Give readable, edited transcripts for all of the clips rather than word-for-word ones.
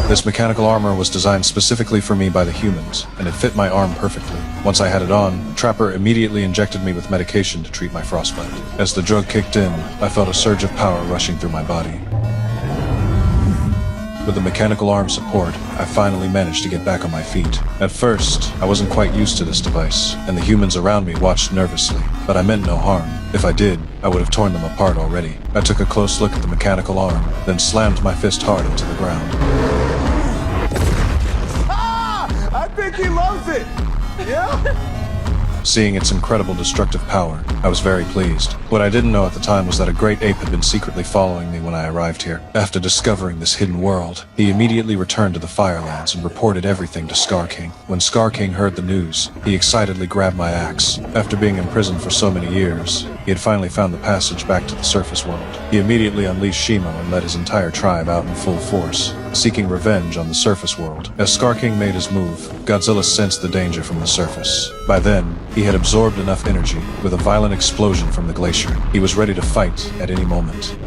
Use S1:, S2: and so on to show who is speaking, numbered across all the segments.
S1: This mechanical armor was designed specifically for me by the humans, and it fit my arm perfectly. Once I had it on, Trapper immediately injected me with medication to treat my frostbite. As the drug kicked in, I felt a surge of power rushing through my body. With the mechanical arm support, I finally managed to get back on my feet. At first, I wasn't quite used to this device, and the humans around me watched nervously, but I meant no harm. If I did, I would have torn them apart already. I took a close look at the mechanical arm, then slammed my fist hard into the ground.
S2: I think he loves it! Yeah?
S1: Seeing its incredible destructive power, I was very pleased. What I didn't know at the time was that a great ape had been secretly following me when I arrived here. After discovering this hidden world, he immediately returned to the Firelands and reported everything to Scar King. When Scar King heard the news, he excitedly grabbed my axe. After being imprisoned for so many years, he had finally found the passage back to the surface world. He immediately unleashed Shimo and led his entire tribe out in full force, seeking revenge on the surface world. As Scar King made his move, Godzilla sensed the danger from the surface. By then, he had absorbed enough energy with a violent explosion from the glacier. He was ready to fight at any moment.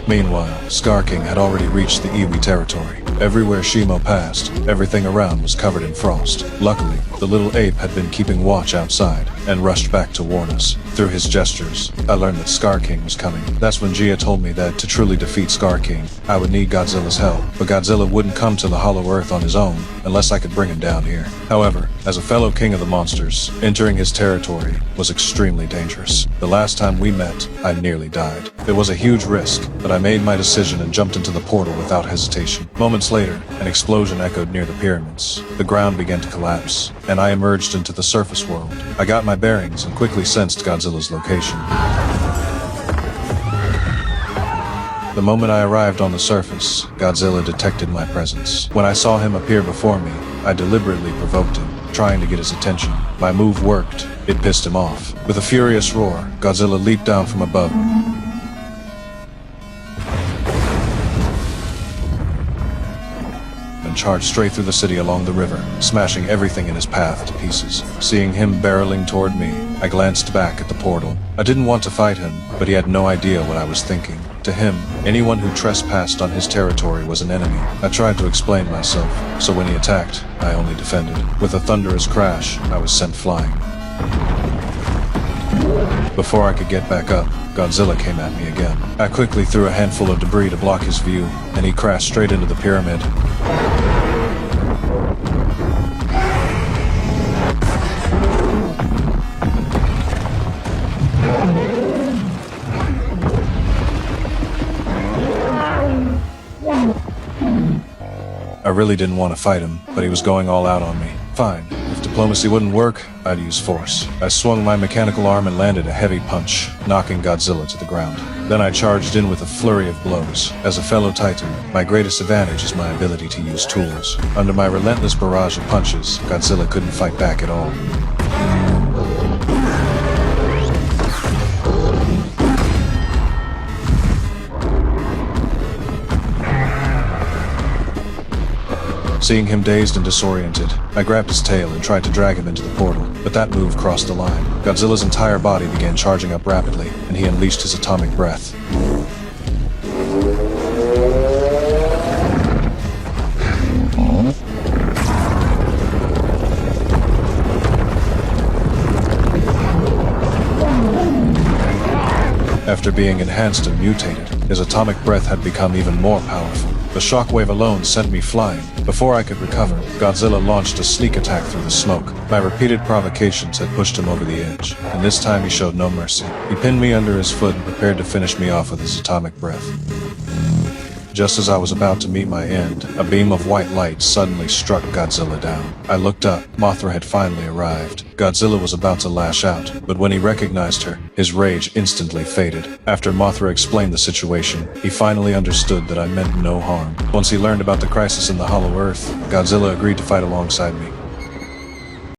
S1: Meanwhile, Scar King had already reached the Iwi territory. Everywhere Shimo passed, everything around was covered in frost. Luckily, the little ape had been keeping watch outside and rushed back to warn us. Through his gestures, I learned that Scar King was coming. That's when Gia told me that to truly defeat Scar King, I would need Godzilla's help. But Godzilla wouldn't come to the Hollow Earth on his own unless I could bring him down here. However, as a fellow king of the monsters, entering his territory was extremely dangerous. The last time we met, I nearly died. It was a huge risk, but I made my decision and jumped into the portal without hesitation. Moments later, an explosion echoed near the pyramids. The ground began to collapse, and I emerged into the surface world. I got my bearings and quickly sensed Godzilla's location. The moment I arrived on the surface, Godzilla detected my presence. When I saw him appear before me, I deliberately provoked him, trying to get his attention. My move worked. It pissed him off. With a furious roar, Godzilla leaped down from above and charged straight through the city along the river, smashing everything in his path to pieces. Seeing him barreling toward me, I glanced back at the portal. I didn't want to fight him, but he had no idea what I was thinking. To him, anyone who trespassed on his territory was an enemy. I tried to explain myself, so when he attacked, I only defended. With a thunderous crash, I was sent flying. Before I could get back up, Godzilla came at me again. I quickly threw a handful of debris to block his view, and he crashed straight into the pyramid. I really didn't want to fight him, but he was going all out on me. Fine. If diplomacy wouldn't work, I'd use force. I swung my mechanical arm and landed a heavy punch, knocking Godzilla to the ground. Then I charged in with a flurry of blows. As a fellow Titan, my greatest advantage is my ability to use tools. Under my relentless barrage of punches, Godzilla couldn't fight back at all. Seeing him dazed and disoriented, I grabbed his tail and tried to drag him into the portal, but that move crossed the line. Godzilla's entire body began charging up rapidly, and he unleashed his atomic breath. After being enhanced and mutated, his atomic breath had become even more powerful. The shockwave alone sent me flying. Before I could recover, Godzilla launched a sneak attack through the smoke. My repeated provocations had pushed him over the edge, and this time he showed no mercy. He pinned me under his foot and prepared to finish me off with his atomic breath. Just as I was about to meet my end, a beam of white light suddenly struck Godzilla down. I looked up. Mothra had finally arrived. Godzilla was about to lash out, but when he recognized her, his rage instantly faded. After Mothra explained the situation, he finally understood that I meant no harm. Once he learned about the crisis in the Hollow Earth, Godzilla agreed to fight alongside me.